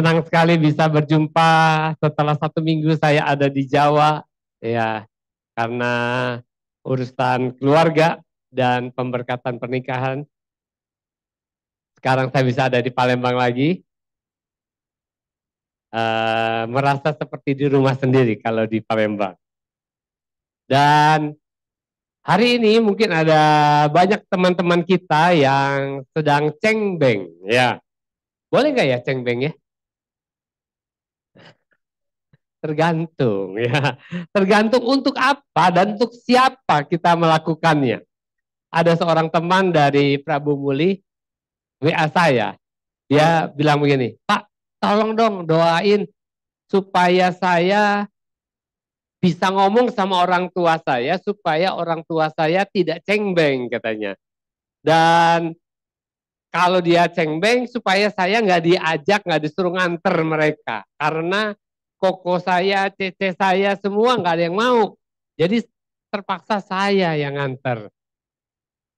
Senang sekali bisa berjumpa setelah 1 minggu saya ada di Jawa, ya, karena urusan keluarga dan pemberkatan pernikahan. Sekarang saya bisa ada di Palembang lagi, merasa seperti di rumah sendiri kalau di Palembang. Dan hari ini mungkin ada banyak teman-teman kita yang sedang cengbeng, ya. Boleh nggak ya cengbeng ya? Tergantung ya. Tergantung untuk apa dan untuk siapa kita melakukannya. Ada seorang teman dari Prabu Muli WA saya. Dia bilang begini, "Pak, tolong dong doain supaya saya bisa ngomong sama orang tua saya supaya orang tua saya tidak cengbeng," katanya. Dan kalau dia cengbeng supaya saya nggak diajak, nggak disuruh nganter mereka. Karena koko saya, cece saya semua nggak ada yang mau. Jadi terpaksa saya yang nganter.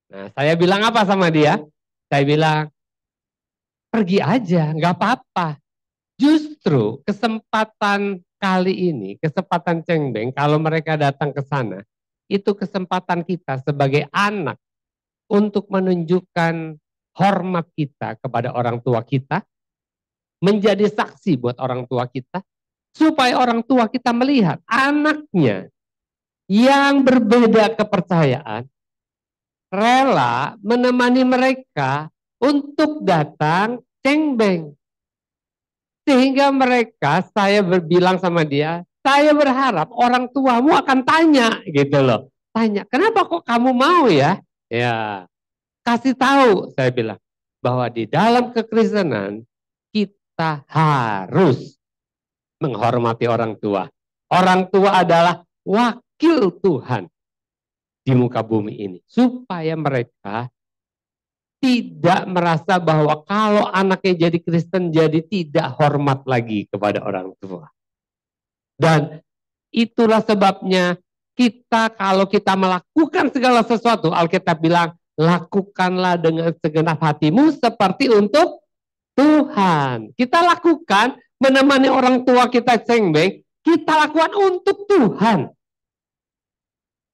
Nah, saya bilang apa sama dia? Saya bilang, pergi aja, nggak apa-apa. Justru kesempatan kali ini, kesempatan cengbeng, kalau mereka datang ke sana, itu kesempatan kita sebagai anak untuk menunjukkan hormat kita kepada orang tua kita, menjadi saksi buat orang tua kita, supaya orang tua kita melihat anaknya yang berbeda kepercayaan, rela menemani mereka untuk datang cengbeng. Sehingga mereka, saya berbilang sama dia, saya berharap orang tuamu akan tanya gitu loh. Tanya, kenapa kok kamu mau ya? Ya, kasih tahu, saya bilang, bahwa di dalam kekristenan, kita harus menghormati orang tua. Orang tua adalah wakil Tuhan di muka bumi ini. Supaya mereka tidak merasa bahwa kalau anaknya jadi Kristen jadi tidak hormat lagi kepada orang tua. Dan itulah sebabnya kita kalau kita melakukan segala sesuatu, Alkitab bilang, lakukanlah dengan segenap hatimu seperti untuk Tuhan. Kita lakukan menemani orang tua kita cengbeng, kita lakukan untuk Tuhan.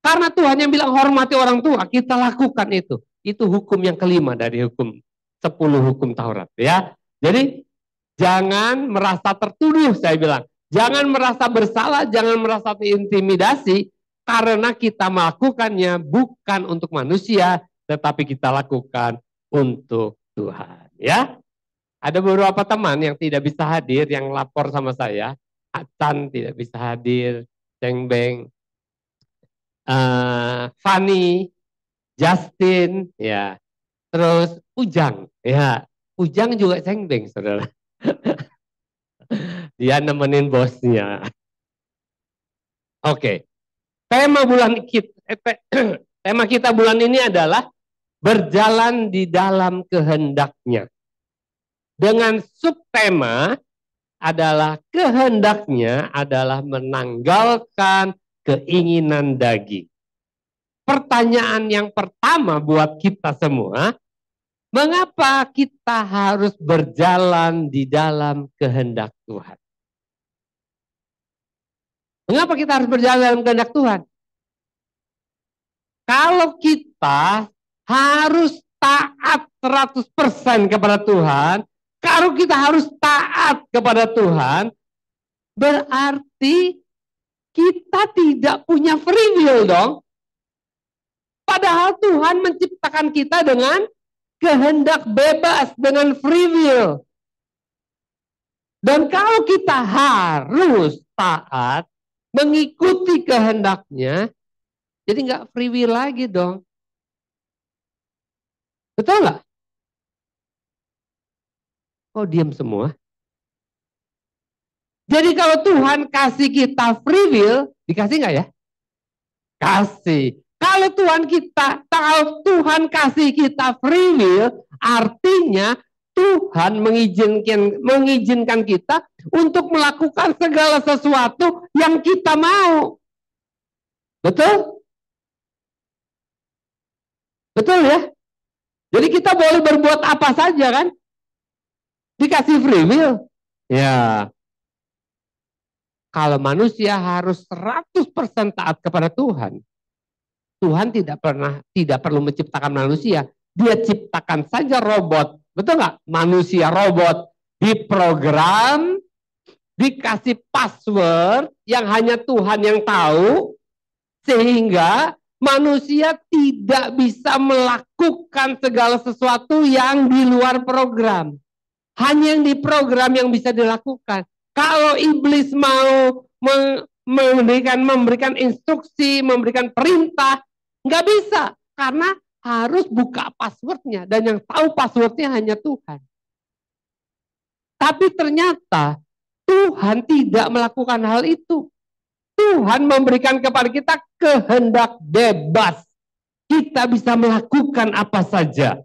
Karena Tuhan yang bilang hormati orang tua, kita lakukan itu. Itu hukum yang kelima dari hukum 10 hukum Taurat, ya. Jadi jangan merasa tertuduh, saya bilang. Jangan merasa bersalah, jangan merasa terintimidasi karena kita melakukannya bukan untuk manusia, tetapi kita lakukan untuk Tuhan, ya. Ada beberapa teman yang tidak bisa hadir yang lapor sama saya. Acan tidak bisa hadir, Cengbeng, Fanny, Justin, ya, terus Ujang, ya, Ujang juga cengbeng, saudara. Dia nemenin bosnya. Oke, tema bulan kita, tema kita bulan ini adalah berjalan di dalam kehendaknya. Dengan subtema adalah kehendaknya adalah menanggalkan keinginan daging. Pertanyaan yang pertama buat kita semua, mengapa kita harus berjalan di dalam kehendak Tuhan? Mengapa kita harus berjalan dalam kehendak Tuhan? Kalau kita harus taat 100% kepada Tuhan, kalau kita harus taat kepada Tuhan, berarti kita tidak punya free will dong. Padahal Tuhan menciptakan kita dengan kehendak bebas, dengan free will. Dan kalau kita harus taat, mengikuti kehendaknya, jadi nggak free will lagi dong. Betul nggak? Kok diam semua? Jadi kalau Tuhan kasih kita free will, dikasih nggak ya? Kasih. Kalau Tuhan kasih kita free will, artinya Tuhan mengizinkan kita untuk melakukan segala sesuatu yang kita mau. Betul? Betul ya? Jadi kita boleh berbuat apa saja kan? Dikasih free will. Ya, kalau manusia harus 100% taat kepada Tuhan, Tuhan tidak perlu menciptakan manusia. Dia ciptakan saja robot. Betul nggak? Manusia robot diprogram, dikasih password yang hanya Tuhan yang tahu, sehingga manusia tidak bisa melakukan segala sesuatu yang di luar program. Hanya yang diprogram yang bisa dilakukan. Kalau iblis mau memberikan instruksi, memberikan perintah, nggak bisa. Karena harus buka passwordnya. Dan yang tahu passwordnya hanya Tuhan. Tapi ternyata Tuhan tidak melakukan hal itu. Tuhan memberikan kepada kita kehendak bebas. Kita bisa melakukan apa saja.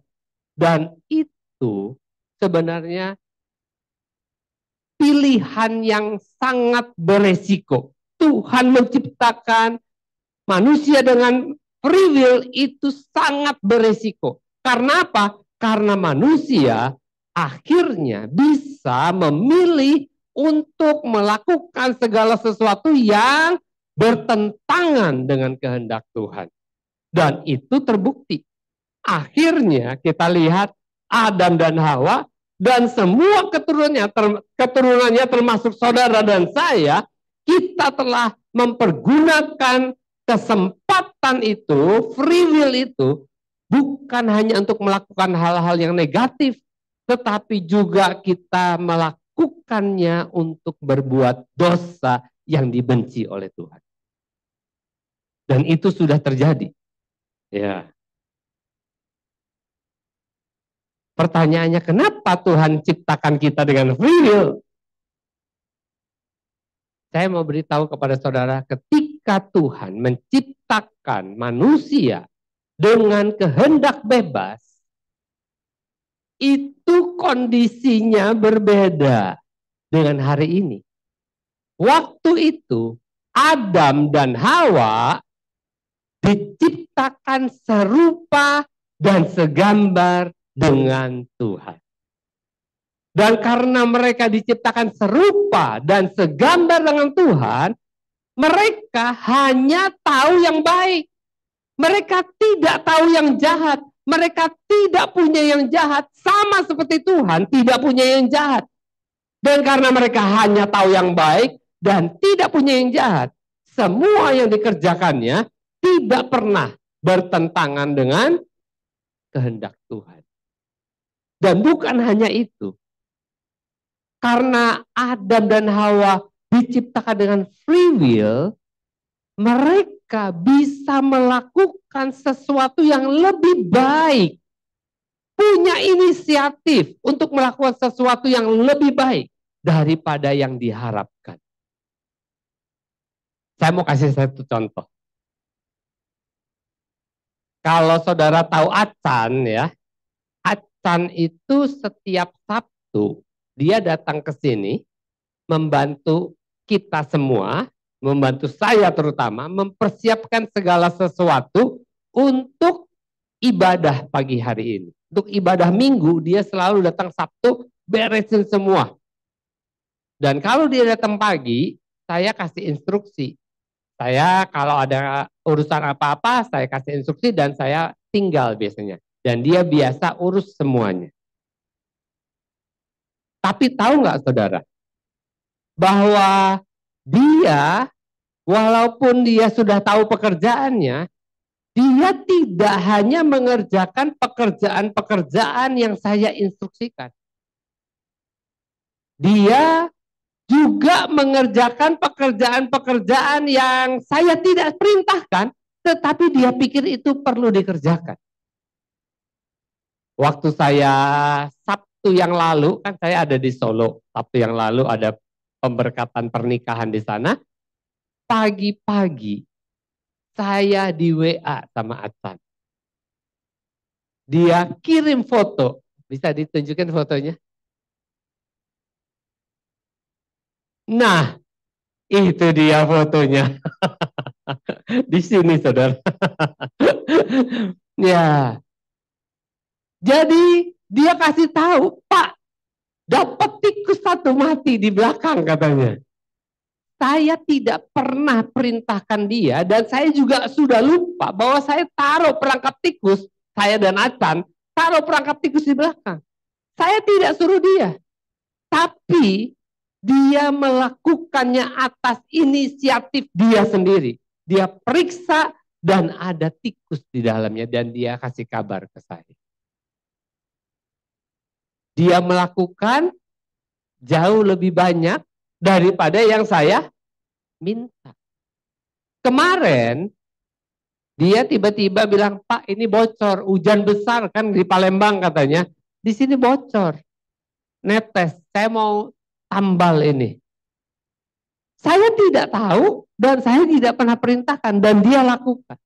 Dan itu sebenarnya pilihan yang sangat beresiko. Tuhan menciptakan manusia dengan free will itu sangat beresiko. Karena apa? Karena manusia akhirnya bisa memilih untuk melakukan segala sesuatu yang bertentangan dengan kehendak Tuhan. Dan itu terbukti. Akhirnya kita lihat Adam dan Hawa dan semua keturunannya termasuk saudara dan saya, kita telah mempergunakan kesempatan itu, free will itu, bukan hanya untuk melakukan hal-hal yang negatif, tetapi juga kita melakukannya untuk berbuat dosa yang dibenci oleh Tuhan. Dan itu sudah terjadi. Ya. Pertanyaannya, kenapa Tuhan ciptakan kita dengan free will? Saya mau beritahu kepada saudara, ketika Tuhan menciptakan manusia dengan kehendak bebas, itu kondisinya berbeda dengan hari ini. Waktu itu, Adam dan Hawa diciptakan serupa dan segambar dengan Tuhan. Dan karena mereka diciptakan serupa dan segambar dengan Tuhan, mereka hanya tahu yang baik. Mereka tidak tahu yang jahat. Mereka tidak punya yang jahat. Sama seperti Tuhan tidak punya yang jahat. Dan karena mereka hanya tahu yang baik dan tidak punya yang jahat, semua yang dikerjakannya tidak pernah bertentangan dengan kehendak Tuhan. Dan bukan hanya itu. Karena Adam dan Hawa diciptakan dengan free will, mereka bisa melakukan sesuatu yang lebih baik. Punya inisiatif untuk melakukan sesuatu yang lebih baik daripada yang diharapkan. Saya mau kasih satu contoh. Kalau saudara tahu Acan ya, Acan itu setiap Sabtu dia datang ke sini membantu kita semua, membantu saya terutama, mempersiapkan segala sesuatu untuk ibadah pagi hari ini. Untuk ibadah minggu, dia selalu datang Sabtu, beresin semua. Dan kalau dia datang pagi, saya kasih instruksi. Saya kalau ada urusan apa-apa, saya kasih instruksi dan saya tinggal biasanya. Dan dia biasa urus semuanya. Tapi tahu nggak saudara, bahwa dia, walaupun dia sudah tahu pekerjaannya, dia tidak hanya mengerjakan pekerjaan-pekerjaan yang saya instruksikan. Dia juga mengerjakan pekerjaan-pekerjaan yang saya tidak perintahkan, tetapi dia pikir itu perlu dikerjakan. Waktu saya Sabtu yang lalu, kan saya ada di Solo, Sabtu yang lalu ada pemberkatan pernikahan di sana. Pagi-pagi saya di WA sama Atsan. Dia kirim foto, bisa ditunjukin fotonya? Nah, itu dia fotonya. Di sini, saudara. Ya. Jadi dia kasih tahu, Pak, dapat tikus satu mati di belakang katanya. Saya tidak pernah perintahkan dia dan saya juga sudah lupa bahwa saya taruh perangkap tikus, saya dan Acan, taruh perangkap tikus di belakang. Saya tidak suruh dia. Tapi dia melakukannya atas inisiatif dia sendiri. Dia periksa dan ada tikus di dalamnya dan dia kasih kabar ke saya. Dia melakukan jauh lebih banyak daripada yang saya minta. Kemarin dia tiba-tiba bilang, Pak ini bocor, hujan besar kan di Palembang katanya. Di sini bocor, netes, saya mau tambal ini. Saya tidak tahu dan saya tidak pernah perintahkan dan dia lakukan.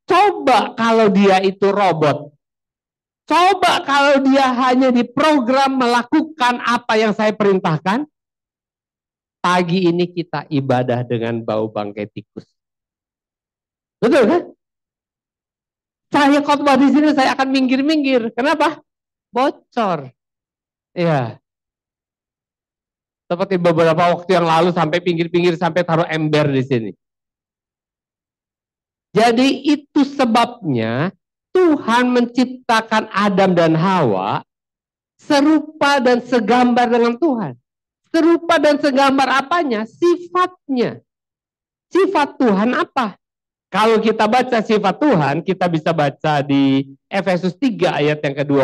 Coba kalau dia itu robot. Coba kalau dia hanya diprogram melakukan apa yang saya perintahkan. Pagi ini kita ibadah dengan bau bangkai tikus. Betul kan? Saya khotbah di sini saya akan minggir-minggir. Kenapa? Bocor. Iya. Seperti beberapa waktu yang lalu sampai pinggir-pinggir sampai taruh ember di sini. Jadi itu sebabnya Tuhan menciptakan Adam dan Hawa serupa dan segambar dengan Tuhan. Serupa dan segambar apanya? Sifatnya. Sifat Tuhan apa? Kalau kita baca sifat Tuhan, kita bisa baca di Efesus 3 ayat yang kedua.